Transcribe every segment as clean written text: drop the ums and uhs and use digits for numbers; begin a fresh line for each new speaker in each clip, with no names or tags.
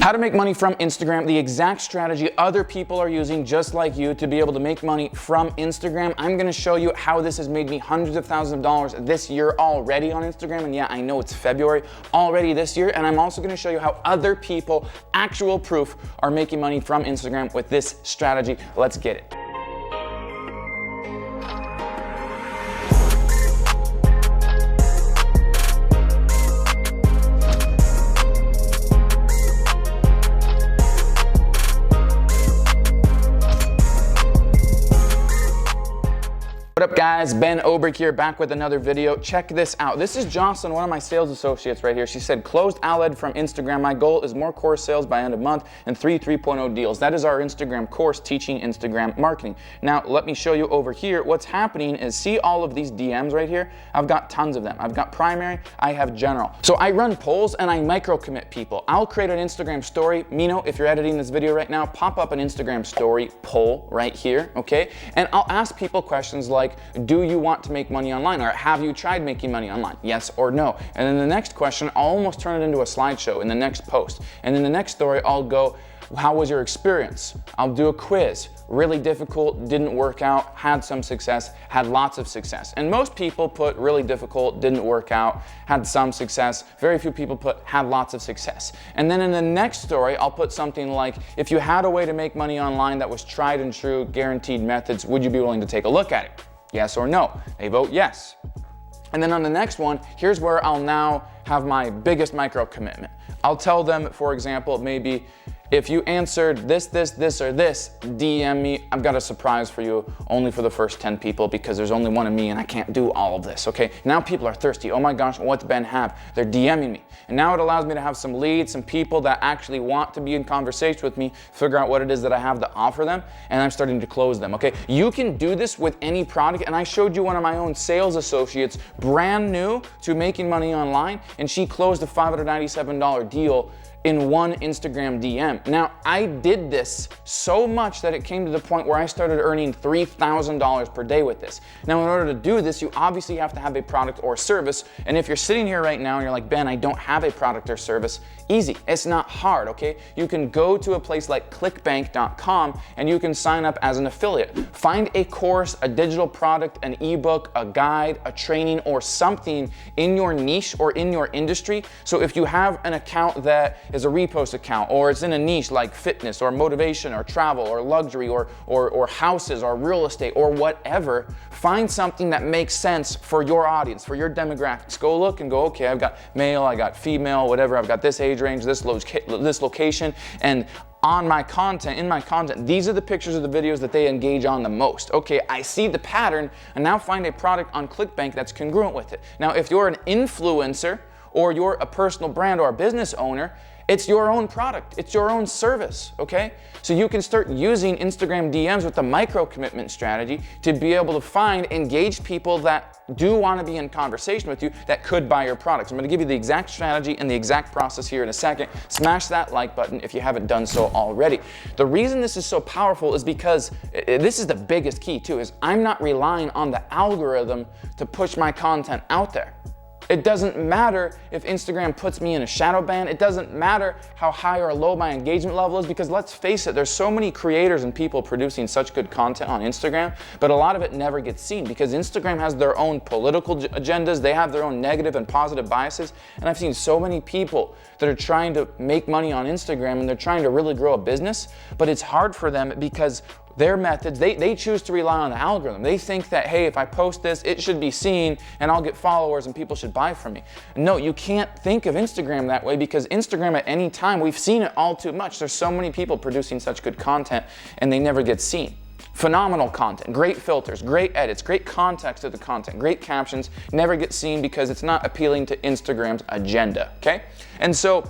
How to make money from Instagram, the exact strategy other people are using just like you to be able to make money from Instagram. I'm gonna show you how this has made me hundreds of thousands of dollars this year already on Instagram. And yeah, I know it's February already this year. And I'm also gonna show you how other people, actual proof, are making money from Instagram with this strategy. Let's get it. What up guys, Ben Oberg here, back with another video. Check this out. This is Jocelyn, one of my sales associates right here. She said, closed outlet from Instagram. My goal is more course sales by end of month and 3.0 deals. That is our Instagram course, teaching Instagram marketing. Now, let me show you over here. What's happening is, see all of these DMs right here? I've got tons of them. I've got primary, I have general. So I run polls and I micro commit people. I'll create an Instagram story. Mino, if you're editing this video right now, pop up an Instagram story poll right here, okay? And I'll ask people questions like, do you want to make money online? Or have you tried making money online? Yes or no. And then the next question, I'll almost turn it into a slideshow in the next post. And in the next story, I'll go, how was your experience? I'll do a quiz. Really difficult, didn't work out, had some success, had lots of success. And most people put really difficult, didn't work out, had some success. Very few people put had lots of success. And then in the next story, I'll put something like, if you had a way to make money online that was tried and true, guaranteed methods, would you be willing to take a look at it? Yes or no? They vote yes. And then on the next one, here's where I'll now have my biggest micro commitment. I'll tell them, for example, maybe if you answered this, or this, DM me. I've got a surprise for you, only for the first 10 people, because there's only one of me and I can't do all of this, okay? Now people are thirsty. Oh my gosh, what's Ben have? They're DMing me. And now it allows me to have some leads, some people that actually want to be in conversation with me, figure out what it is that I have to offer them, and I'm starting to close them, okay? You can do this with any product, and I showed you one of my own sales associates, brand new to making money online, and she closed a $597 deal in one Instagram DM. Now, I did this so much that it came to the point where I started earning $3,000 per day with this. Now, in order to do this, you obviously have to have a product or service. And if you're sitting here right now and you're like, Ben, I don't have a product or service, easy. It's not hard, okay? You can go to a place like clickbank.com and you can sign up as an affiliate. Find a course, a digital product, an ebook, a guide, a training, or something in your niche or in your industry. So if you have an account that is a repost account, or it's in a niche like fitness or motivation or travel or luxury or houses or real estate or whatever, find something that makes sense for your audience, for your demographics. Go look and go, okay, I've got male, I got female, whatever, I've got this age range, this location, and on my content, in my content, these are the pictures of the videos that they engage on the most. Okay, I see the pattern, and now find a product on ClickBank that's congruent with it. Now, if you're an influencer or you're a personal brand or a business owner, it's your own product, it's your own service, okay? So you can start using Instagram DMs with the micro commitment strategy to be able to find engaged people that do want to be in conversation with you that could buy your products. I'm going to give you the exact strategy and the exact process here in a second. Smash that like button if you haven't done so already. The reason this is so powerful is because this is the biggest key too, is I'm not relying on the algorithm to push my content out there. It doesn't matter if Instagram puts me in a shadow ban. It doesn't matter how high or low my engagement level is, because let's face it, there's so many creators and people producing such good content on Instagram, but a lot of it never gets seen because Instagram has their own political agendas. They have their own negative and positive biases. And I've seen so many people that are trying to make money on Instagram and they're trying to really grow a business, but it's hard for them because their methods, they choose to rely on the algorithm. They think that, hey, if I post this, it should be seen and I'll get followers and people should buy from me. No, you can't think of Instagram that way, because Instagram at any time, we've seen it all too much. There's so many people producing such good content and they never get seen. Phenomenal content, great filters, great edits, great context of the content, great captions, never get seen because it's not appealing to Instagram's agenda, okay? And so,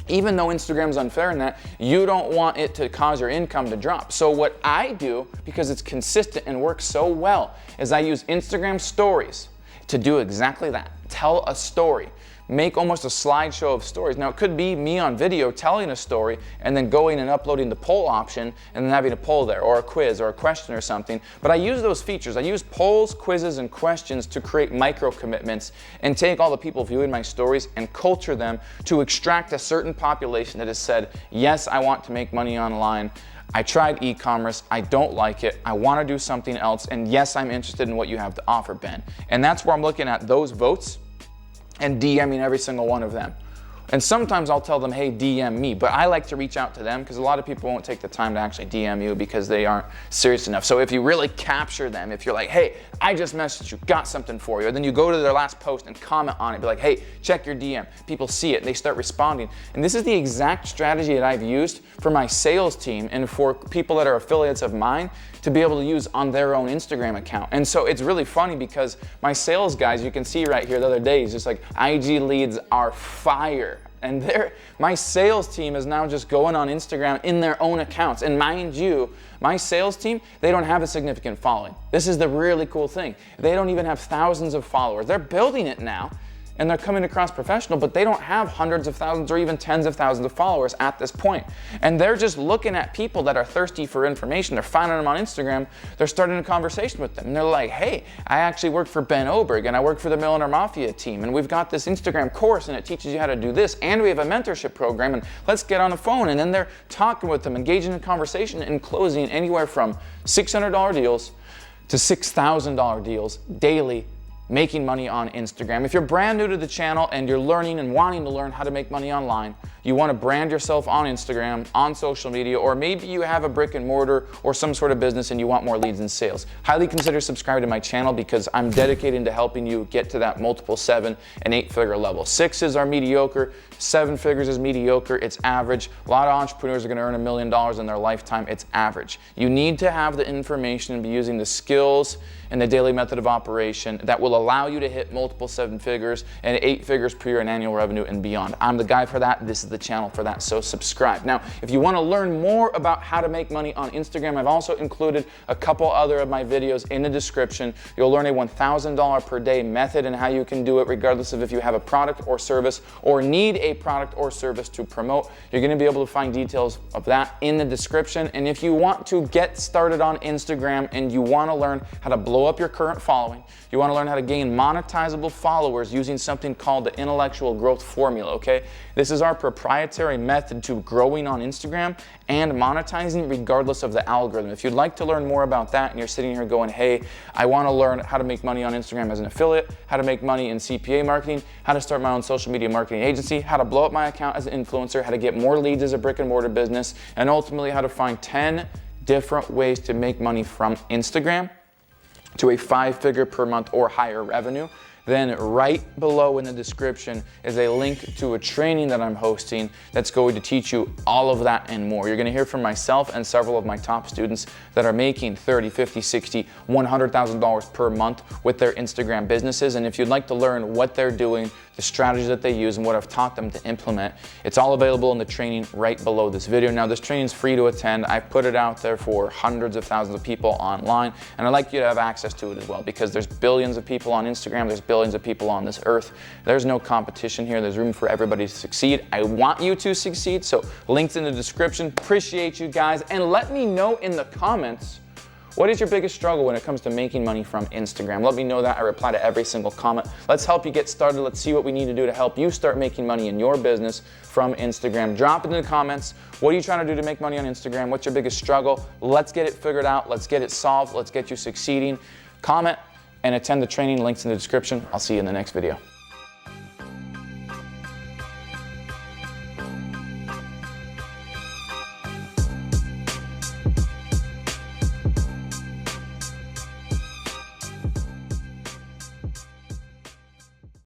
even though Instagram's unfair in that, you don't want it to cause your income to drop. So what I do, because it's consistent and works so well, is I use Instagram stories to do exactly that. Tell a story. make almost a slideshow of stories. Now, it could be me on video telling a story and then going and uploading the poll option and then having a poll there, or a quiz, or a question or something. But I use those features. I use polls, quizzes, and questions to create micro commitments and take all the people viewing my stories and culture them to extract a certain population that has said, yes, I want to make money online. I tried e-commerce, I don't like it, I want to do something else, and yes, I'm interested in what you have to offer, Ben. And that's where I'm looking at those votes and DMing every single one of them. And sometimes I'll tell them, hey, DM me, but I like to reach out to them because a lot of people won't take the time to actually DM you because they aren't serious enough. So if you really capture them, if you're like, hey, I just messaged you, got something for you, and then you go to their last post and comment on it, be like, hey, check your DM. People see it and they start responding. And this is the exact strategy that I've used for my sales team and for people that are affiliates of mine to be able to use on their own Instagram account. And so it's really funny because my sales guys, you can see right here the other day, is just like, IG leads are fire. And my sales team is now just going on Instagram in their own accounts. And mind you, my sales team, they don't have a significant following. This is the really cool thing. They don't even have thousands of followers. They're building it now. And they're coming across professional, but they don't have hundreds of thousands or even tens of thousands of followers at this point. And they're just looking at people that are thirsty for information. They're finding them on Instagram. They're starting a conversation with them. And they're like, hey, I actually work for Ben Oberg and I work for the Millionaire Mafia team. And we've got this Instagram course and it teaches you how to do this. And we have a mentorship program and let's get on the phone. And then they're talking with them, engaging in conversation and closing anywhere from $600 deals to $6,000 deals daily, making money on Instagram. If you're brand new to the channel and you're learning and wanting to learn how to make money online, you want to brand yourself on Instagram, on social media, or maybe you have a brick and mortar or some sort of business and you want more leads and sales, highly consider subscribing to my channel because I'm dedicated to helping you get to that multiple 7 and 8 figure level. 6s are mediocre, 7 figures is mediocre, it's average. A lot of entrepreneurs are going to earn $1 million in their lifetime, it's average. You need to have the information and be using the skills and the daily method of operation that will allow you to hit multiple 7 figures and 8 figures per year in annual revenue and beyond. I'm the guy for that. This is the channel for that, so subscribe. Now, if you want to learn more about how to make money on Instagram, I've also included a couple other of my videos in the description. You'll learn a $1,000 per day method and how you can do it regardless of if you have a product or service or need a product or service to promote. You're going to be able to find details of that in the description. And if you want to get started on Instagram and you want to learn how to blow up your current following, you want to learn how to gain monetizable followers using something called the intellectual growth formula, okay? This is our proprietary method to growing on Instagram and monetizing regardless of the algorithm. If you'd like to learn more about that and you're sitting here going, hey, I want to learn how to make money on Instagram as an affiliate, how to make money in CPA marketing, how to start my own social media marketing agency, how to blow up my account as an influencer, how to get more leads as a brick and mortar business, and ultimately how to find 10 different ways to make money from Instagram to a 5-figure per month or higher revenue, then right below in the description is a link to a training that I'm hosting that's going to teach you all of that and more. You're going to hear from myself and several of my top students that are making $30, $50, $60, $100,000 per month with their Instagram businesses. And if you'd like to learn what they're doing, the strategies that they use and what I've taught them to implement, it's all available in the training right below this video. Now, this training is free to attend. I've put it out there for hundreds of thousands of people online, and I'd like you to have access to it as well because there's billions of people on Instagram, there's billions of people on this earth. There's no competition here. There's room for everybody to succeed. I want you to succeed, so links in the description. Appreciate you guys, and let me know in the comments, what is your biggest struggle when it comes to making money from Instagram? Let me know that. I reply to every single comment. Let's help you get started. Let's see what we need to do to help you start making money in your business from Instagram. Drop it in the comments. What are you trying to do to make money on Instagram? What's your biggest struggle? Let's get it figured out. Let's get it solved. Let's get you succeeding. Comment and attend the training. Links in the description. I'll see you in the next video.